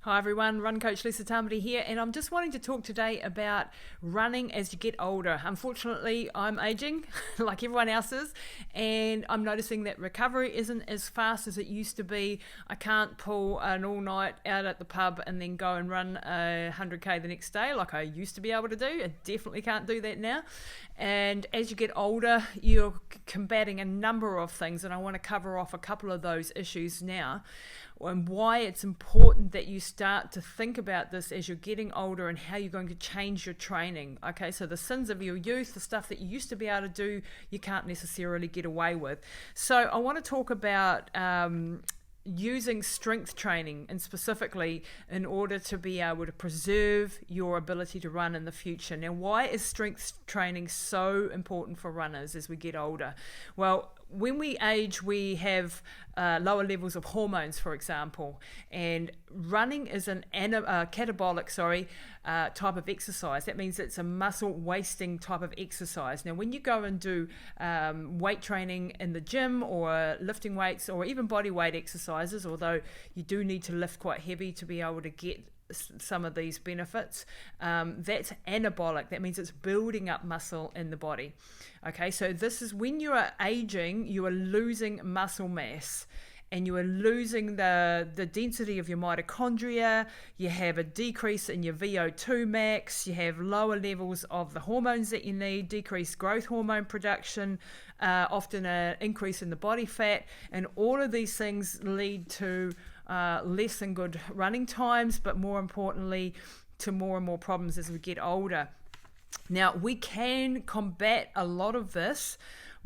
Hi everyone, Run Coach Lisa Tamati here, and I'm just wanting to talk today about running as you get older. Unfortunately, I'm aging like everyone else is, and I'm noticing that recovery isn't as fast as it used to be. I can't pull an all-night out at the pub and then go and run a 100k the next day like I used to be able to do. I definitely can't do that now. And as you get older, you're combating a number of things, and I want to cover off a couple of those issues now, and why it's important that you start to think about this as you're getting older and how you're going to change your training. Okay, so the sins of your youth, the stuff that you used to be able to do, you can't necessarily get away with. So I want to talk about using strength training, and specifically in order to be able to preserve your ability to run in the future. Now, why is strength training so important for runners as we get older? Well, when we age, we have lower levels of hormones, for example, and running is an catabolic type of exercise. That means it's a muscle wasting type of exercise. Now, when you go and do weight training in the gym or lifting weights or even body weight exercises, although you do need to lift quite heavy to be able to get some of these benefits, that's anabolic. That means it's building up muscle in the body. Okay, so this is when you are aging, you are losing muscle mass, and you are losing the density of your mitochondria. You have a decrease in your VO2 max, you have lower levels of the hormones that you need, decreased growth hormone production, often an increase in the body fat, and all of these things lead to less than good running times, but more importantly to more and more problems as we get older. Now, we can combat a lot of this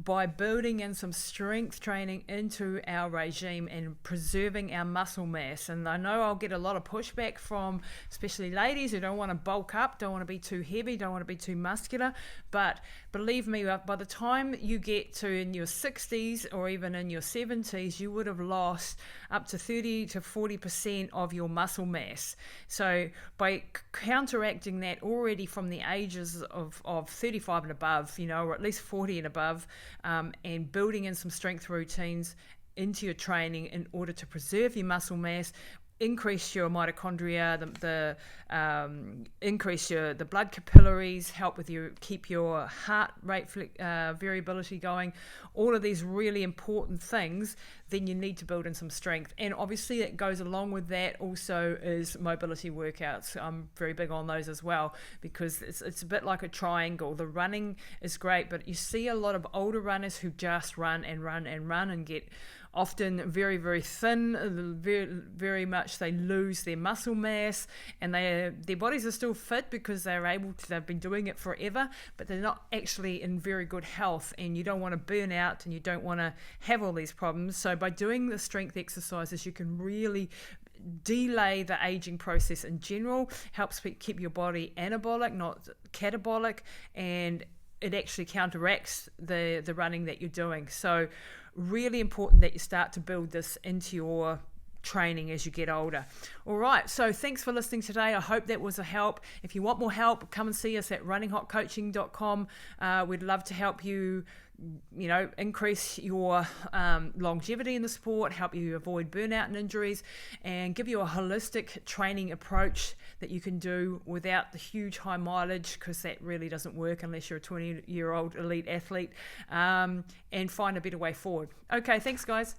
by building in some strength training into our regime and preserving our muscle mass. And I know I'll get a lot of pushback from especially ladies who don't want to bulk up, don't want to be too heavy, don't want to be too muscular, but believe me, by the time you get to in your 60s or even in your 70s, you would have lost up to 30 to 40% of your muscle mass. So by counteracting that already from the ages of 35 and above, or at least 40 and above, and building in some strength routines into your training in order to preserve your muscle mass, increase your mitochondria, increase the blood capillaries, help with keep your heart rate variability going, all of these really important things, then you need to build in some strength. And obviously it goes along with that also is mobility workouts. I'm very big on those as well, because it's a bit like a triangle. The running is great, but you see a lot of older runners who just run and run and run and get often very, very thin, very much they lose their muscle mass, and their bodies are still fit because they've been doing it forever, but they're not actually in very good health, and you don't want to burn out and you don't want to have all these problems. So by doing the strength exercises, you can really delay the aging process in general, helps keep your body anabolic, not catabolic, and it actually counteracts the running that you're doing. So really important that you start to build this into your training as you get older. All right, so thanks for listening today. I hope that was a help. If you want more help, come and see us at runninghotcoaching.com. We'd love to help you increase your longevity in the sport, help you avoid burnout and injuries, and give you a holistic training approach that you can do without the huge high mileage, because that really doesn't work unless you're a 20-year-old elite athlete, and find a better way forward. Okay, thanks guys.